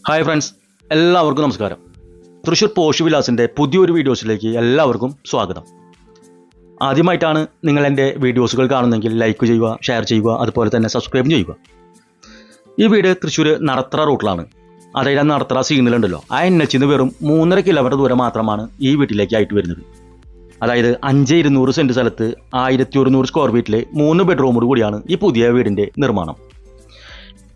Hi friends, എല്ലാവർക്കും നമസ്കാരം. Thrissur posh വിലാസിൻ്റെ പുതിയൊരു വീഡിയോസിലേക്ക് എല്ലാവർക്കും സ്വാഗതം. ആദ്യമായിട്ടാണ് നിങ്ങൾ എൻ്റെ വീഡിയോസുകൾ കാണുന്നതെങ്കിൽ ലൈക്ക് ചെയ്യുക, ഷെയർ ചെയ്യുക, അതുപോലെ തന്നെ സബ്സ്ക്രൈബ് ചെയ്യുക. ഈ വീട് തൃശ്ശൂർ നടത്തറ റൂട്ടിലാണ്. അതായത് നടത്തറ സിഗ്നലുണ്ടല്ലോ, ആ NH നിന്ന് വെറും 3.5 കിലോമീറ്റർ ദൂരം മാത്രമാണ് ഈ വീട്ടിലേക്ക് ആയിട്ട് വരുന്നത്. അതായത് 5,200 സെൻറ്റ് സ്ഥലത്ത് 1,100 സ്ക്വയർ ഫീറ്റിൽ 3 ബെഡ്റൂമോട് കൂടിയാണ് ഈ പുതിയ വീടിൻ്റെ നിർമ്മാണം.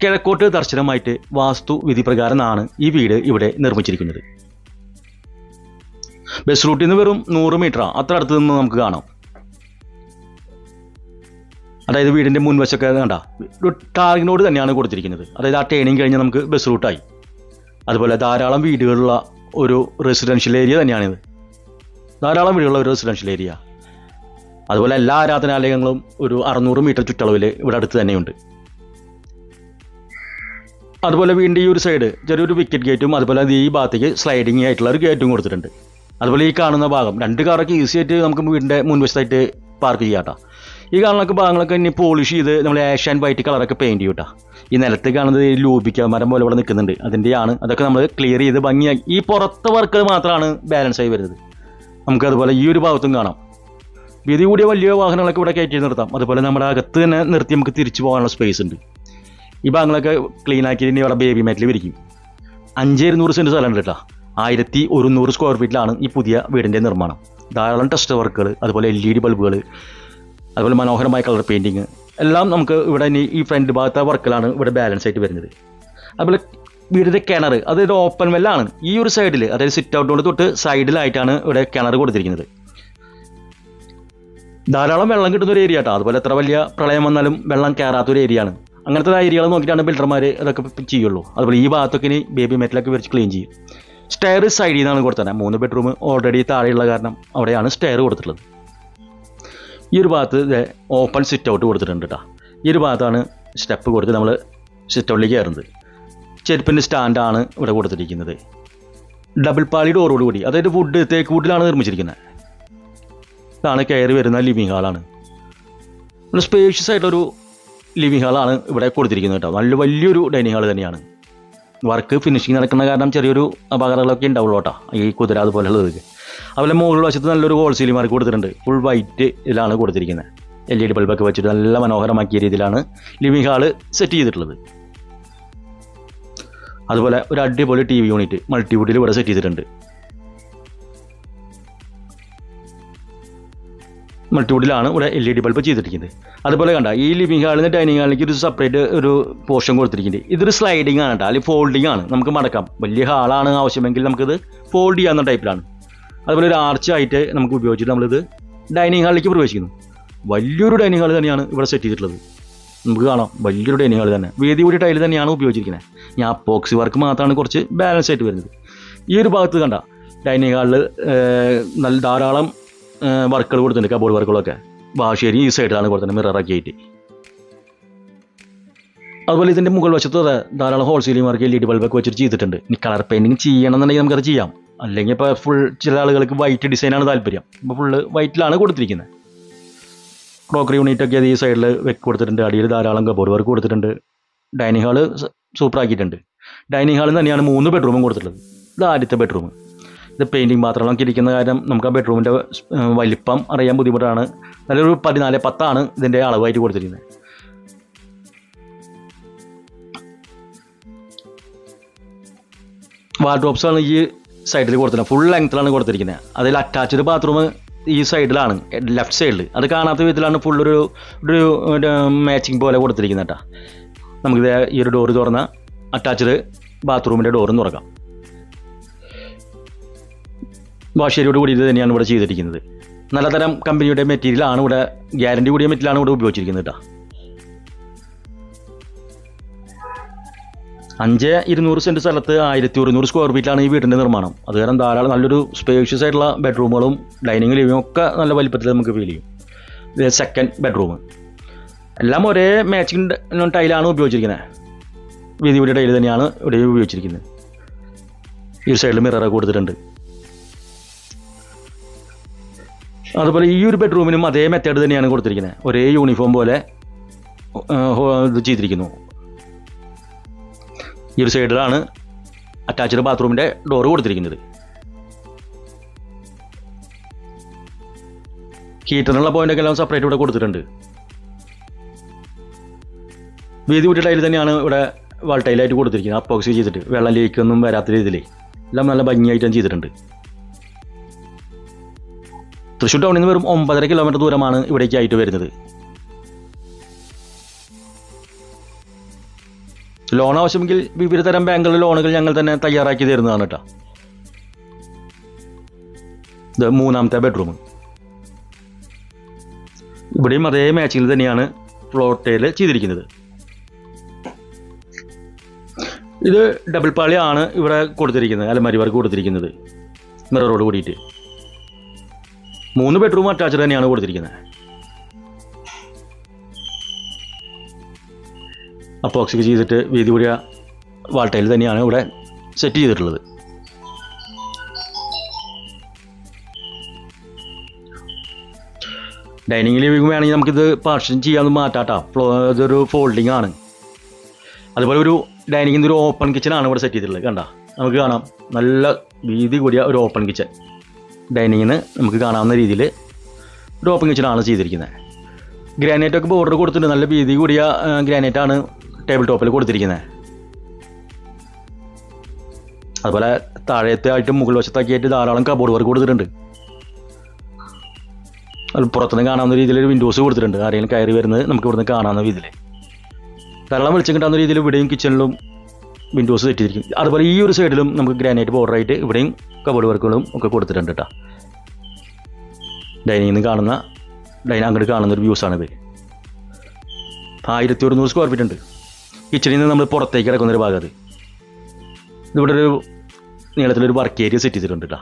കിഴക്കോട്ട് ദർശനമായിട്ട് വാസ്തു വിധി പ്രകാരമാണ് ഈ വീട് ഇവിടെ നിർമ്മിച്ചിരിക്കുന്നത്. ബസ് റൂട്ടിൽ നിന്ന് വെറും 100 മീറ്റർ അത്ര അടുത്ത് നിന്ന് നമുക്ക് കാണാം. അതായത് വീടിൻ്റെ മുൻവശമൊക്കെ കണ്ട ടാറിനോട് തന്നെയാണ് കൊടുത്തിരിക്കുന്നത്. അതായത് ആ ടേണിങ് കഴിഞ്ഞ് നമുക്ക് ബസ് റൂട്ടായി. അതുപോലെ ധാരാളം വീടുകളുള്ള ഒരു റെസിഡൻഷ്യൽ ഏരിയ തന്നെയാണിത്. ധാരാളം വീടുള്ള ഒരു റെസിഡൻഷ്യൽ ഏരിയ. അതുപോലെ എല്ലാ ആരാധനാലയങ്ങളും ഒരു 600 മീറ്റർ ചുറ്റളവിൽ ഇവിടെ അടുത്ത് തന്നെയുണ്ട്. അതുപോലെ വീടിൻ്റെ ഈ ഒരു സൈഡ് ചെറിയൊരു വിക്കറ്റ് ഗേറ്റും അതുപോലെ ഈ ഭാഗത്തേക്ക് സ്ലൈഡിങ് ആയിട്ടുള്ള ഒരു ഗേറ്റും കൊടുത്തിട്ടുണ്ട്. അതുപോലെ ഈ കാണുന്ന ഭാഗം 2 കാറൊക്കെ ഈസി ആയിട്ട് നമുക്ക് വീടിൻ്റെ മുൻവശത്തായിട്ട് പാർക്ക് ചെയ്യാം കേട്ടോ. ഈ കാണുന്ന ഭാഗങ്ങളൊക്കെ ഇനി പോളിഷ് ചെയ്ത് നമ്മൾ ആഷ് ആൻഡ് വൈറ്റ് കളറൊക്കെ പെയിൻറ്റ് ചെയ്യും കേട്ടോ. ഈ നിലത്ത് കാണുന്നത് ലൂബിക്ക മരം പോലെ ഇവിടെ നിൽക്കുന്നുണ്ട്, അതിൻ്റെയാണ്. അതൊക്കെ നമ്മൾ ക്ലിയർ ചെയ്ത് ഭംഗിയാക്കി ഈ പുറത്തെ വർക്കുകൾ മാത്രമാണ് ബാലൻസ് ആയി വരുന്നത്. നമുക്കതുപോലെ ഈ ഒരു ഭാഗത്തും കാണാം. വീതി കൂടിയ വലിയ വാഹനങ്ങളൊക്കെ ഇവിടെ കയറ്റി നിർത്താം. അതുപോലെ നമ്മുടെ അകത്ത് തന്നെ നിർത്തി നമുക്ക് തിരിച്ചു പോകാനുള്ള സ്പേസ് ഉണ്ട്. ഈ ഭാഗങ്ങളൊക്കെ ക്ലീൻ ആക്കി ഇനി ഇവിടെ ബേബി മാറ്റിൽ വിരിക്കും. 5,200 സെൻറ്റ് സ്ഥലമുണ്ട് കേട്ടോ. 1,100 സ്ക്വയർ ഫീറ്റിലാണ് ഈ പുതിയ വീടിൻ്റെ നിർമ്മാണം. ധാരാളം ടെസ്റ്റ് വർക്കുകൾ, അതുപോലെ LED ബൾബുകൾ, അതുപോലെ മനോഹരമായ കളർ പെയിൻറ്റിങ് എല്ലാം നമുക്ക് ഇവിടെ ഇനി ഈ ഫ്രണ്ട് ഭാഗത്തെ വർക്കിലാണ് ഇവിടെ ബാലൻസ് ആയിട്ട് വരുന്നത്. അതുപോലെ വീടിൻ്റെ കിണർ അതൊരു ഓപ്പൺ വെല്ലാണ്. ഈ ഒരു സൈഡിൽ, അതായത് സിറ്റ് ഔട്ട് കൊണ്ട് തൊട്ട് സൈഡിലായിട്ടാണ് ഇവിടെ കിണർ കൊടുത്തിരിക്കുന്നത്. ധാരാളം വെള്ളം കിട്ടുന്ന ഒരു ഏരിയ കേട്ടോ. അതുപോലെ എത്ര വലിയ പ്രളയം വന്നാലും വെള്ളം കയറാത്തൊരു ഏരിയയാണ്. അങ്ങനത്തെ ഏരിയകൾ നോക്കിയിട്ടാണ് ബിൽഡർമാർ അതൊക്കെ ചെയ്യുള്ളൂ. അതുപോലെ ഈ ഭാഗത്തൊക്കെ ഇനി ബേബി മെറ്റലൊക്കെ വിരിച്ച് ക്ലീൻ ചെയ്യും. സ്റ്റെയർ സൈഡിൽ നിന്നാണ് കൊടുത്തത്. 3 ബെഡ്റൂം ഓൾറെഡി താഴെയുള്ള കാരണം അവിടെയാണ് സ്റ്റെയർ കൊടുത്തിട്ടുള്ളത്. ഈ ഒരു ഭാഗത്ത് ഓപ്പൺ സിറ്റ് ഔട്ട് കൊടുത്തിട്ടുണ്ട് കേട്ടോ. ഈ ഒരു ഭാഗത്താണ് സ്റ്റെപ്പ് കൊടുത്ത് നമ്മൾ സിറ്റ് ഔട്ടിലേക്ക് കയറുന്നത്. ചെരുപ്പിൻ്റെ സ്റ്റാൻഡാണ് ഇവിടെ കൊടുത്തിരിക്കുന്നത്. ഡബിൾ പാളി ഡോറോട് കൂടി, അതായത് തേക്ക് വുഡിലാണ് നിർമ്മിച്ചിരിക്കുന്നത്. ഇതാണ് കയറി വരുന്ന ലിവിങ് ഹാളാണ്. നല്ല സ്പേഷ്യസ് ആയിട്ടൊരു ലിവിങ് ഹാളാണ് ഇവിടെ കൊടുത്തിരിക്കുന്നത് കേട്ടോ. നല്ല വലിയൊരു ഡൈനിങ് ഹാൾ തന്നെയാണ്. വർക്ക് ഫിനിഷിങ് നടക്കുന്ന കാരണം ചെറിയൊരു അപകടങ്ങളൊക്കെ ഉണ്ടാവുള്ളൂ കേട്ടോ, ഈ കുതിര അതുപോലെയുള്ളതൊക്കെ. അതുപോലെ മുകളിൽ വശത്ത് നല്ലൊരു ഹോൾ സീലിംഗ് വർക്ക് കൊടുത്തിട്ടുണ്ട്. ഫുൾ വൈറ്റ് ഇതിലാണ് കൊടുത്തിരിക്കുന്നത്. LED ബൾബൊക്കെ വെച്ചിട്ട് നല്ല മനോഹരമാക്കിയ രീതിയിലാണ് ലിവിങ് ഹാള് സെറ്റ് ചെയ്തിട്ടുള്ളത്. അതുപോലെ ഒരു അടിപൊളി TV യൂണിറ്റ് മൾട്ടിവുഡിൽ ഇവിടെ സെറ്റ് ചെയ്തിട്ടുണ്ട്. മൾട്ടിവുഡിലാണ് ഇവിടെ LED ബൾബ് ചെയ്തിരിക്കുന്നത്. അതുപോലെ കണ്ട ഈ ലിവിങ് ഹാളിൽ നിന്ന് ഡൈനിങ് ഹാളിലേക്ക് ഒരു സെപ്പറേറ്റ് ഒരു പോർഷൻ കൊടുത്തിരിക്കുന്നുണ്ട്. ഇതൊരു സ്ലൈഡിങ് ആണ് കേട്ടോ, അല്ലെങ്കിൽ ഫോൾഡിങ് ആണ്. നമുക്ക് മടക്കാം. വലിയ ഹാളാണ് ആവശ്യമെങ്കിൽ നമുക്കിത് ഫോൾഡ് ചെയ്യാവുന്ന ടൈപ്പിലാണ്. അതുപോലെ ഒരു ആർച്ചായിട്ട് നമുക്ക് ഉപയോഗിച്ചിട്ട് നമ്മളിത് ഡൈനിങ് ഹാളിലേക്ക് പ്രവേശിക്കുന്നു. വലിയൊരു ഡൈനിങ് ഹാൾ തന്നെയാണ് ഇവിടെ സെറ്റ് ചെയ്തിട്ടുള്ളത്. നമുക്ക് കാണാം, വലിയൊരു ഡൈനിങ് ഹാൾ തന്നെ. വീതി കൂടിയ ടൈൽ തന്നെയാണ് ഉപയോഗിച്ചിരിക്കുന്നത്. ഞാൻ അപ്പോക്സി വർക്ക് മാത്രമാണ് കുറച്ച് ബാലൻസ് ആയിട്ട് വരുന്നത്. ഈ ഒരു ഭാഗത്ത് കണ്ട ഡൈനിങ് ഹാളിൽ നല്ല ധാരാളം വർക്കുകൾ കൊടുത്തിട്ടുണ്ട്. കബോർഡ് വർക്കുകളൊക്കെ വാശേരി ഈ സൈഡിലാണ് കൊടുത്തിട്ടുണ്ട്, മിററൊക്കെ ആയിട്ട്. അതുപോലെ ഇതിൻ്റെ മുകൾ വശത്ത് ധാരാളം ഹോൾ സീലിംഗ് വർക്ക് LED ബൾബൊക്കെ വെച്ചിട്ട് ചെയ്തിട്ടുണ്ട്. ഇനി കളർ പെയിൻറ്റിങ് ചെയ്യണമെന്നുണ്ടെങ്കിൽ നമുക്കത് ചെയ്യാം. അല്ലെങ്കിൽ ഇപ്പോൾ ഫുൾ ചില ആളുകൾക്ക് വൈറ്റ് ഡിസൈനാണ് താല്പര്യം. ഇപ്പോൾ ഫുള്ള് വൈറ്റിലാണ് കൊടുത്തിരിക്കുന്നത്. ക്രോക്കറി യൂണിറ്റൊക്കെ ഈ സൈഡിൽ കൊടുത്തിട്ടുണ്ട്. അടിയിൽ ധാരാളം കബോർഡ് വർക്ക് കൊടുത്തിട്ടുണ്ട്. ഡൈനിങ് ഹാള് സൂപ്പറാക്കിയിട്ടുണ്ട്. ഡൈനിങ് ഹാളിൽ തന്നെയാണ് 3 ബെഡ്റൂമും കൊടുത്തിട്ടുള്ളത്. ഇത് ആദ്യത്തെ ബെഡ്റൂം. ഇത് പെയിൻറ്റിങ് മാത്രമൊക്കെ ഇരിക്കുന്ന കാര്യം നമുക്ക് ആ ബെഡ്റൂമിൻ്റെ വലിപ്പം അറിയാൻ ബുദ്ധിമുട്ടാണ്. നല്ലൊരു 14x10 ഇതിൻ്റെ അളവായിട്ട് കൊടുത്തിരിക്കുന്നത്. വാർഡ്രോബ്സാണ് ഈ സൈഡിൽ കൊടുത്തിട്ടുള്ളത്. ഫുൾ ലെങ്ത്തിലാണ് കൊടുത്തിരിക്കുന്നത്. അതിൽ അറ്റാച്ച്ഡ് ബാത്റൂം ഈ സൈഡിലാണ്, ലെഫ്റ്റ് സൈഡിൽ. അത് കാണാത്ത വിധത്തിലാണ് ഫുള്ളൊരു മാച്ചിങ് പോലെ കൊടുത്തിരിക്കുന്നത് കേട്ടോ. നമുക്കിത് ഈ ഒരു ഡോറ് തുറന്ന അറ്റാച്ച്ഡ് ബാത്റൂമിൻ്റെ ഡോറും തുറക്കാം. വാഷേരിയോട് കൂടി ഇത് തന്നെയാണ് ഇവിടെ ചെയ്തിരിക്കുന്നത്. നല്ല തരം കമ്പനിയുടെ മെറ്റീരിയലാണ് ഇവിടെ, ഗ്യാരണ്ടി കൂടിയ മെറ്റീരിയലാണ് ഇവിടെ ഉപയോഗിച്ചിരിക്കുന്നത് കേട്ടോ. 5,200 സെൻറ്റ് സ്ഥലത്ത് 1,100 സ്ക്വയർ ഫീറ്റിലാണ് ഈ വീടിൻ്റെ നിർമ്മാണം. അത് കാരണം ധാരാളം നല്ലൊരു സ്പേഷ്യസ് ആയിട്ടുള്ള ബെഡ്റൂമുകളും ഡൈനിങ് ലിവിങ്ങും ഒക്കെ നല്ല വലിപ്പത്തിൽ നമുക്ക് ഫീൽ ചെയ്യും. ഇത് സെക്കൻഡ് ബെഡ്റൂം. എല്ലാം ഒരേ മാച്ചിങ് ടൈലാണ് ഉപയോഗിച്ചിരിക്കുന്നത്. വീതി കൂടിയ ടൈൽ തന്നെയാണ് ഇവിടെ ഉപയോഗിച്ചിരിക്കുന്നത്. ഈ സൈഡിൽ മിറർ കൊടുത്തിട്ടുണ്ട്. അതുപോലെ ഈ ഒരു ബെഡ്റൂമിനും അതേ മെത്തേഡ് തന്നെയാണ് കൊടുത്തിരിക്കുന്നത്. ഒരേ യൂണിഫോം പോലെ ഇത് ചെയ്തിരിക്കുന്നു. ഈ ഒരു സൈഡിലാണ് അറ്റാച്ച്ഡ് ബാത്റൂമിൻ്റെ ഡോറ് കൊടുത്തിരിക്കുന്നത്. ഹീറ്ററിനുള്ള പോയിൻ്റൊക്കെ എല്ലാം സെപ്പറേറ്റ് ഇവിടെ കൊടുത്തിട്ടുണ്ട്. വീതി കൂട്ടിയ ടൈൽ തന്നെയാണ് ഇവിടെ വാൾ ടൈലായിട്ട് കൊടുത്തിരിക്കുന്നത്. അപ്പോക്സി ചെയ്തിട്ട് വെള്ളം ലീക്കൊന്നും വരാത്ത രീതിയിൽ എല്ലാം നല്ല ഭംഗിയായിട്ടും ചെയ്തിട്ടുണ്ട്. തൃശ്ശൂർ ടൗണിൽ നിന്ന് വെറും 9.5 കിലോമീറ്റർ ദൂരമാണ് ഇവിടേക്കായിട്ട് വരുന്നത്. ലോൺ ആവശ്യമെങ്കിൽ വിവിധ തരം ബാങ്കുകളിലെ ലോണുകൾ ഞങ്ങൾ തന്നെ തയ്യാറാക്കി തരുന്നതാണ് കേട്ടോ. ഇത് 3ാമത്തെ ബെഡ്റൂം. ഇവിടെയും അതേ മാച്ചിങ്ങിൽ തന്നെയാണ് ഫ്ലോർ ടൈൽ ചെയ്തിരിക്കുന്നത്. ഇത് ഡബിൾ പാളിയാണ് ഇവിടെ കൊടുത്തിരിക്കുന്നത്, അലമാരി വർക്ക് കൊടുത്തിരിക്കുന്നത് മിററോട് കൂടിയിട്ട്. 3 ബെഡ്റൂം അറ്റാച്ച്ഡ് തന്നെയാണ് കൊടുത്തിരിക്കുന്നത്. അപ്പോക്സിക്ക് ചെയ്തിട്ട് വീതി കൂടിയ വാൾ ടൈൽ തന്നെയാണ് ഇവിടെ സെറ്റ് ചെയ്തിട്ടുള്ളത്. ഡൈനിങ് ലിവിംഗ് വേണമെങ്കിൽ നമുക്കിത് പാർഷൻ ചെയ്യാമെന്ന് മാറ്റാട്ടോ. ഇതൊരു ഫോൾഡിങ് ആണ്. അതുപോലെ ഒരു ഡൈനിങ്ങിൻ്റെ ഒരു ഓപ്പൺ കിച്ചനാണ് ഇവിടെ സെറ്റ് ചെയ്തിട്ടുള്ളത്. കണ്ട നമുക്ക് കാണാം, നല്ല വീതി കൂടിയ ഒരു ഓപ്പൺ കിച്ചൺ. ഡൈനിങ്ങിന് നമുക്ക് കാണാവുന്ന രീതിയിൽ ഒരു ഓപ്പൺ കിച്ചനാണ് ചെയ്തിരിക്കുന്നത്. ഗ്രാനൈറ്റൊക്കെ ബോർഡർ കൊടുത്തിട്ടുണ്ട്. നല്ല വീതി കൂടിയ ഗ്രാനൈറ്റാണ് ടേബിൾ ടോപ്പിൽ കൊടുത്തിരിക്കുന്നത്. അതുപോലെ താഴത്തെ മുകൾ വശത്താക്കിയായിട്ട് ധാരാളം കബോർഡ് വർക്ക് കൊടുത്തിട്ടുണ്ട്. അത് പുറത്തുനിന്ന് കാണാവുന്ന രീതിയിൽ വിൻഡോസ് കൊടുത്തിട്ടുണ്ട്. ആരെങ്കിലും കയറി വരുന്നത് നമുക്ക് ഇവിടുന്ന് കാണാവുന്ന രീതിയിൽ ധാരാളം വെളിച്ചം കിട്ടാവുന്ന രീതിയിൽ ഇവിടെയും കിച്ചണിലും വിൻഡോസ് സെറ്റ് ചെയ്തിരിക്കും. അതുപോലെ ഈ ഒരു സൈഡിലും നമുക്ക് ഗ്രാനൈറ്റ് ബോർഡറായിട്ട് ഇവിടെയും കബോർഡ് വർക്കുകളും ഒക്കെ കൊടുത്തിട്ടുണ്ട് കേട്ടോ. ഡൈനിങ്ങിൽ നിന്ന് കാണുന്ന അങ്ങോട്ട് കാണുന്ന ഒരു വ്യൂസാണിത്. 1100 സ്ക്വയർ ഫീറ്റ് ഉണ്ട്. കിച്ചണിൽ നിന്ന് നമ്മൾ പുറത്തേക്ക് കിടക്കുന്നൊരു ഭാഗം അത്. ഇതിവിടെ ഒരു നീളത്തിലൊരു വർക്ക് ഏരിയ സെറ്റ് ചെയ്തിട്ടുണ്ട് കേട്ടോ.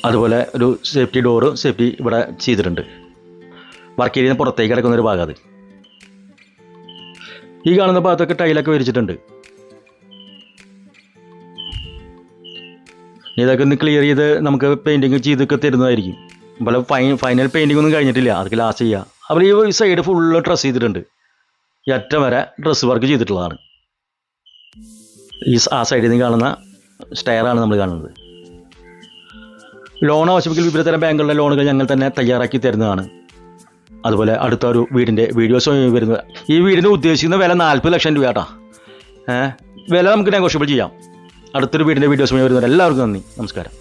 അതുപോലെ ഒരു സേഫ്റ്റി ഇവിടെ ചെയ്തിട്ടുണ്ട്. വർക്ക് ഏരിയ പുറത്തേക്ക് കിടക്കുന്നൊരു ഭാഗം അത്. ഈ കാണുന്ന ഭാഗത്തൊക്കെ ടൈലൊക്കെ വിരിച്ചിട്ടുണ്ട്. ഇതൊക്കെ ഒന്ന് ക്ലിയർ ചെയ്ത് നമുക്ക് പെയിൻറ്റിങ് ചെയ്തൊക്കെ തരുന്നതായിരിക്കും. അതുപോലെ ഫൈനൽ പെയിൻറ്റിംഗ് ഒന്നും കഴിഞ്ഞിട്ടില്ല, അതൊക്കെ ലാസ്റ്റ് ചെയ്യുക. അപ്പോൾ ഈ സൈഡ് ഫുള്ള് ഡ്രസ്സ് ചെയ്തിട്ടുണ്ട്. ഈ അറ്റം വരെ ഡ്രസ്സ് വർക്ക് ചെയ്തിട്ടുള്ളതാണ്. ആ സൈഡിൽ നിന്ന് കാണുന്ന സ്റ്റെയറാണ് നമ്മൾ കാണുന്നത്. ലോൺ ആവശ്യമെങ്കിൽ വിവിധ തരം ബാങ്കുകളിലെ ലോണുകൾ ഞങ്ങൾ തന്നെ തയ്യാറാക്കി തരുന്നതാണ്. അതുപോലെ അടുത്ത ഒരു വീടിൻ്റെ വീഡിയോസ് വരുന്നത്. ഈ വീടിന് ഉദ്ദേശിക്കുന്ന വില 40 ലക്ഷം രൂപ കേട്ടോ. വില നമുക്ക് നെഗോഷ്യബിൾ ചെയ്യാം. അടുത്തൊരു വീടിൻ്റെ വീഡിയോസുമായി വരുന്നവർ എല്ലാവർക്കും നന്ദി, നമസ്കാരം.